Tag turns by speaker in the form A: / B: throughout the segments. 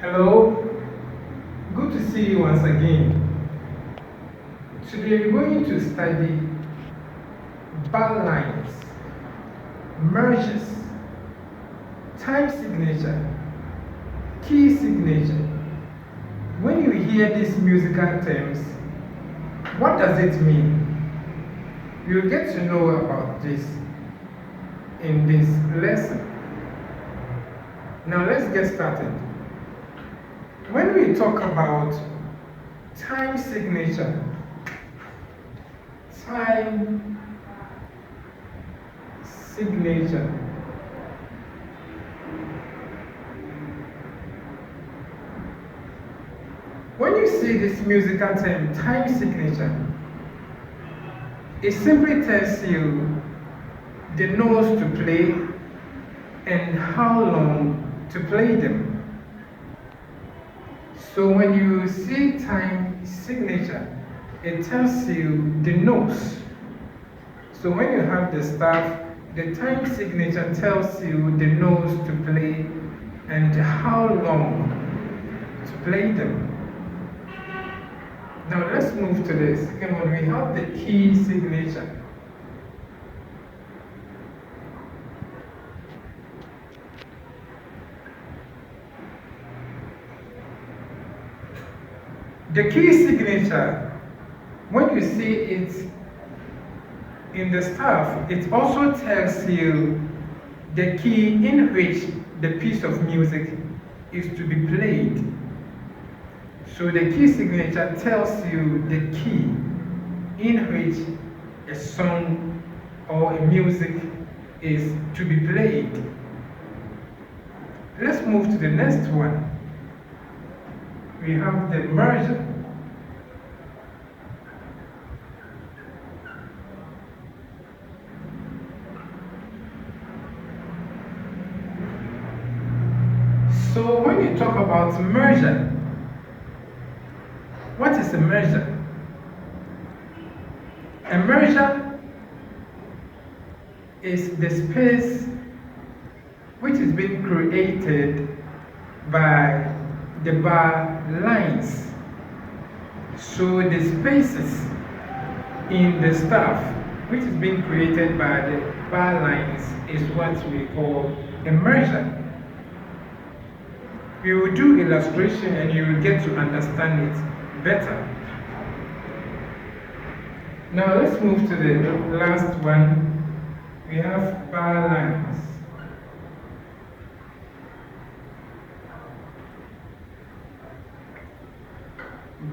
A: Hello, good to see you once again. Today we're going to study bar lines, merges, time signature, key signature. When you hear these musical terms, what does it mean? You'll get to know about this in this lesson. Now let's get started. When we talk about time signature, when you see this musical term, time signature, it simply tells you the notes to play and how long to play them. So when you see time signature, it tells you the notes. So when you have the staff, the time signature tells you the notes to play and how long to play them. Now let's move to the second one. We have the key signature. The key signature, when you see it in the staff, it also tells you the key in which the piece of music is to be played. So the key signature tells you the key in which a song or a music is to be played. Let's move to the next one. We have the merger. So when you talk about merger, what is a merger? A merger is the space which is being created by the bar lines. So the spaces in the staff which is being created by the bar lines is what we call a merger. We will do illustration and you will get to understand it better. Now let's move to the last one. We have bar lines.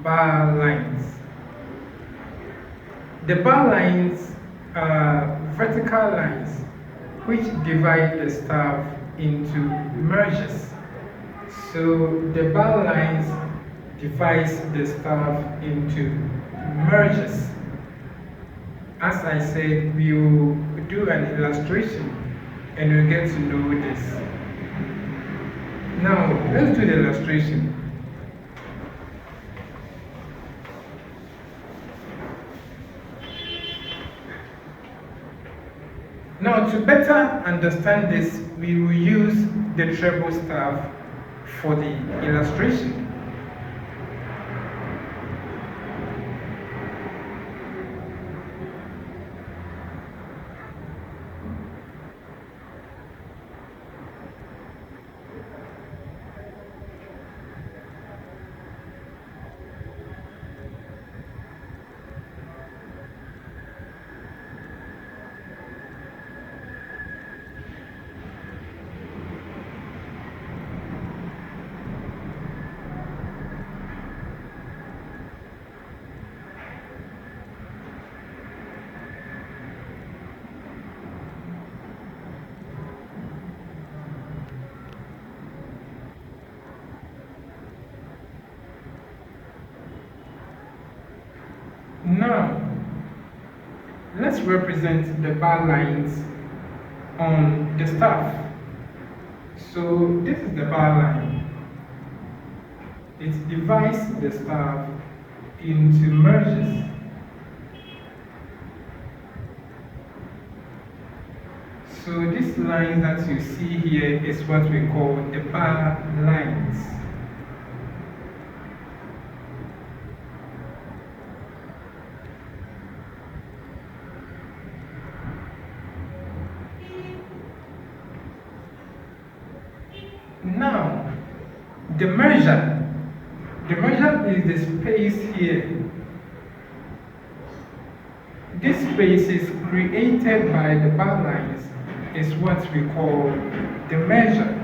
A: Bar lines. The bar lines are vertical lines which divide the staff into merges. So the bar lines divides the staff into merges. As I said, we will do an illustration and you'll get to know this. Now, let's do the illustration. Now, to better understand this, we will use the treble staff for the illustration. Now, let's represent the bar lines on the staff. So this is the bar line. It divides the staff into merges. So this line that you see here is what we call the bar lines. Now, the measure is the space here. This space is created by the bar lines, is what we call the measure.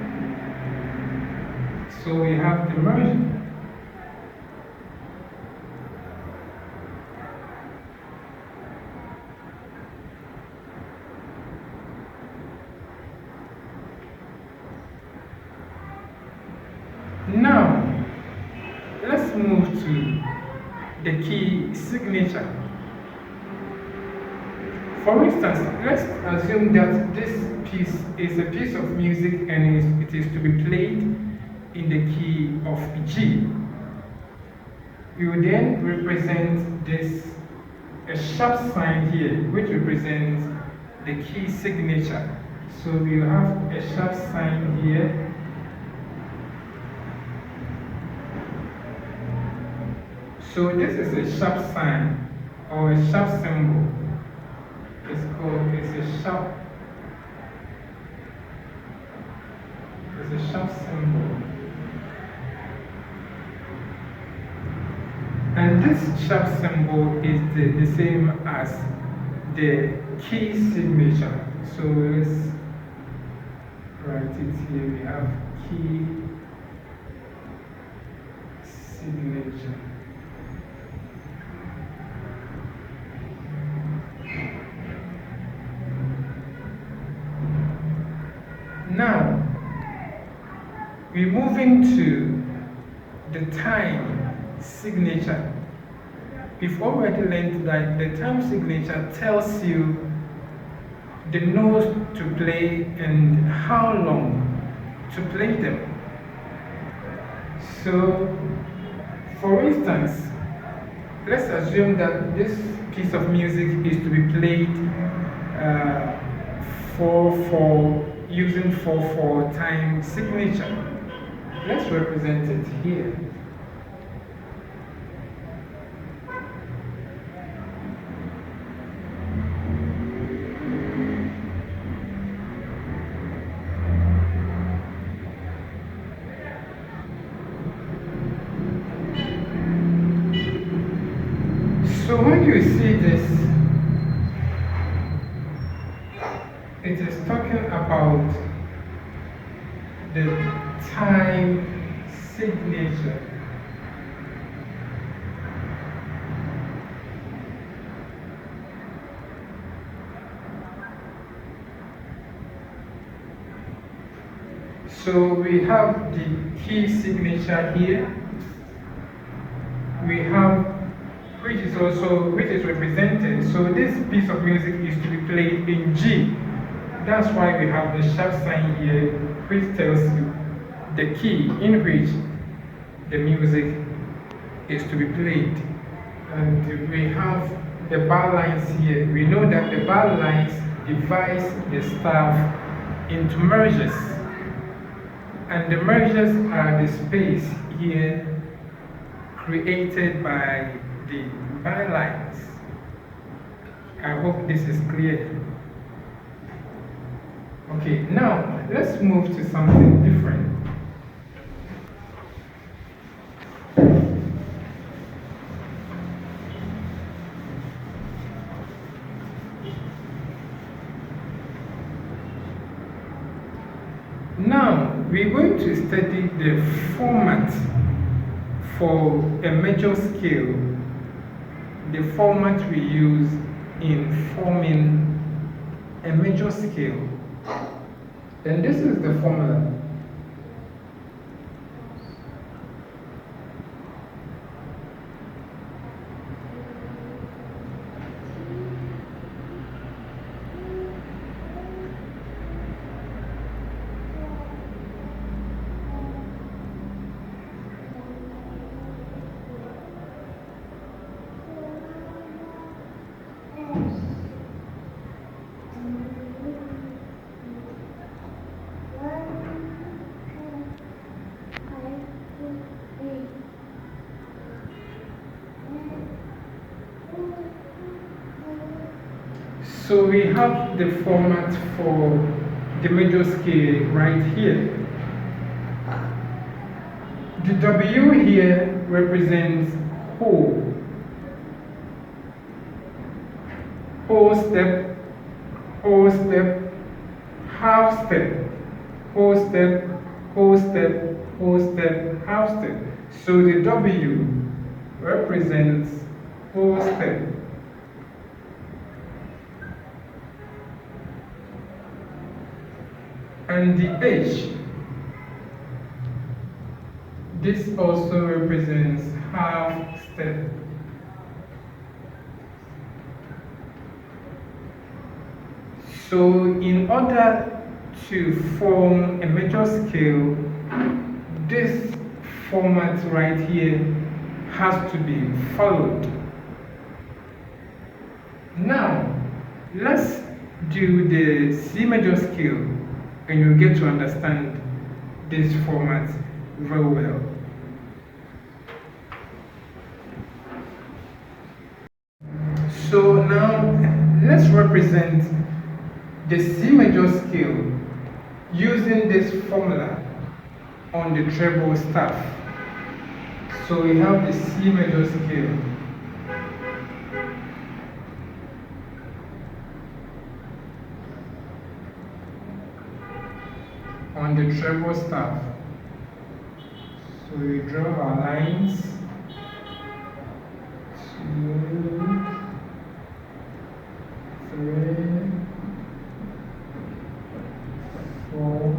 A: So we have the measure. Now, let's move to the key signature. For instance, let's assume that this piece is a piece of music and it is to be played in the key of G. We will then represent this, a sharp sign here, which represents the key signature. So we will have a sharp sign here. So this is a sharp sign or a sharp symbol. It's a sharp symbol. And this sharp symbol is the same as the key signature. So let's write it here. We have key signature. Now, we're moving to the time signature. We've already learned that the time signature tells you the notes to play and how long to play them. So, for instance, let's assume that this piece of music is to be played 4/4 using 4/4 time signature. Let's represent it here. So when you see this, it is talking about the time signature. So we have the key signature here. We have which is represented. So this piece of music is to be played in G. That's why we have the sharp sign here, which tells you the key in which the music is to be played. And we have the bar lines here. We know that the bar lines divide the staff into measures. And the measures are the space here created by the bar lines. I hope this is clear. Okay, now let's move to something different. Now we're going to study the format for a major scale, the format we use in forming a major scale. And this is the formula. So we have the format for the major scale right here. The W here represents whole. Whole step, whole step, half step, whole step, whole step, whole step, half step. So the W represents whole step. And the H, this also represents half step. So in order to form a major scale, this format right here has to be followed. Now, let's do the C major scale and you'll get to understand this format very well. So now, let's represent the C major scale using this formula on the treble staff. So we have the C major scale. On the treble staff. So we draw our lines. 2, 3, 4,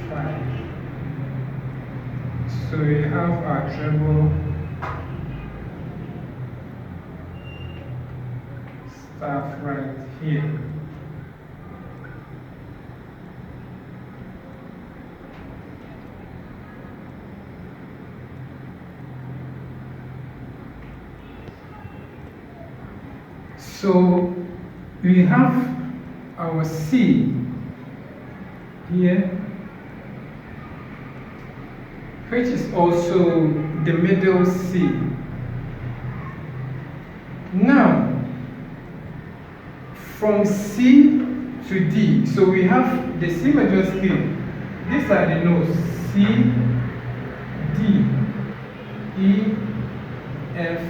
A: 5. So we have our treble staff right here. So we have our C here, which is also the middle C. Now, from C to D, so we have the C major scale. These are the notes: C, D, E, F,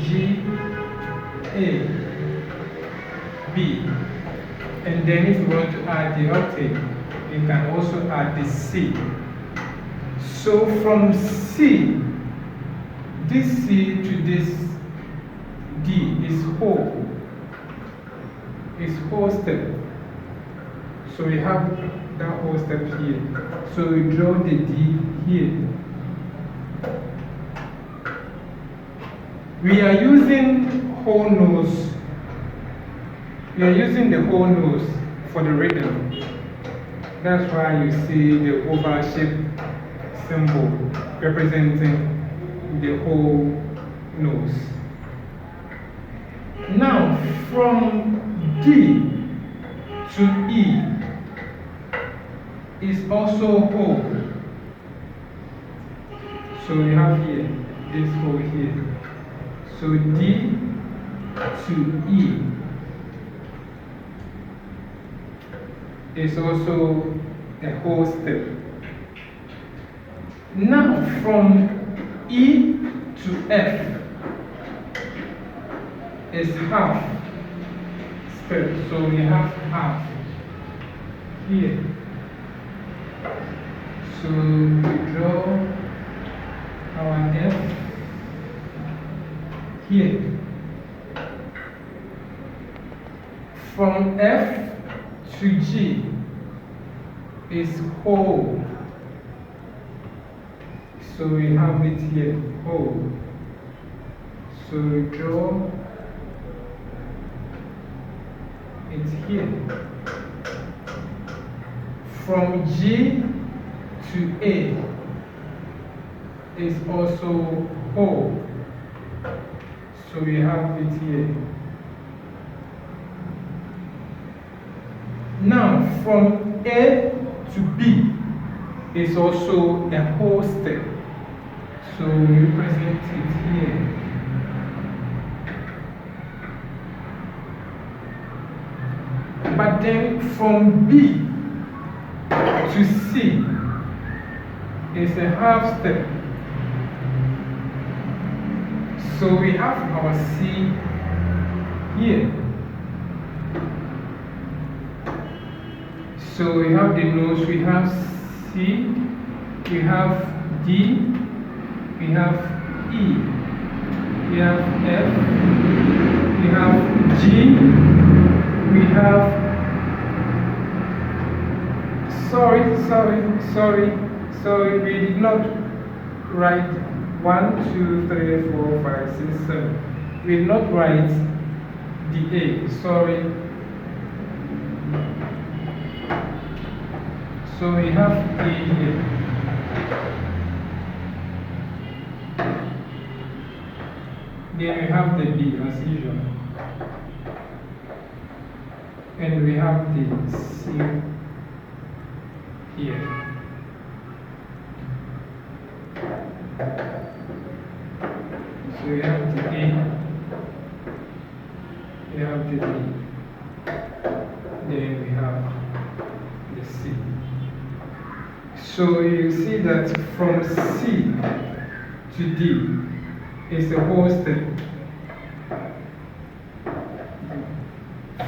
A: G, A, B. And then if you want to add the octave, you can also add the C. So from C, this C to this D is whole. It's whole step. So we have that whole step here. So we draw the D here. We are using whole nose. We are using the whole nose for the rhythm. That's why you see the oval shape symbol representing the whole nose. Now, from D to E is also whole. So we have here, this whole here. So D to E is also a whole step. Now from E to F is half step. So we have half here. So we draw our F here. From F to G is whole. So we have it here, whole. So we draw it here. From G to A is also whole. So we have it here. Now, from A to B is also a whole step. So we present it here. But then from B to C is a half step. So we have our C here. So we have the notes, we have C, we have D, we have E, we have F, we have G, we have, sorry, we did not write 1, 2, 3, 4, 5, 6, 7. We did not write the A, sorry. So we have A here. Then we have the B as usual. And we have the C here. So we have the A, we have the B, then we have the C. So you see that from C to D is a whole step.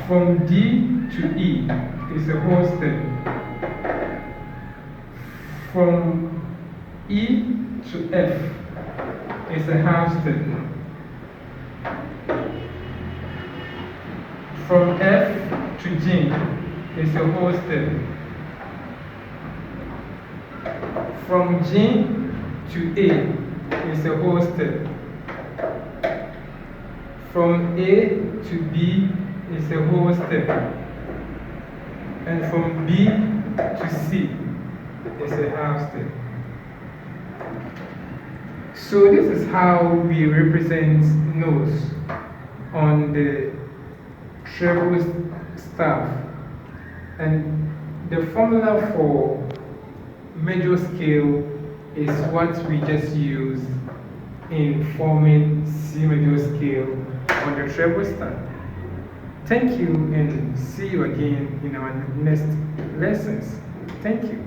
A: From D to E is a whole step. From E to F is a half step. From F to G is a whole step. From G to A is a whole step. From A to B is a whole step. And from B to C is a half step. So this is how we represent notes on the treble staff. And the formula for major scale is what we just used in forming C major scale on the treble staff. Thank you, and see you again in our next lessons. Thank you.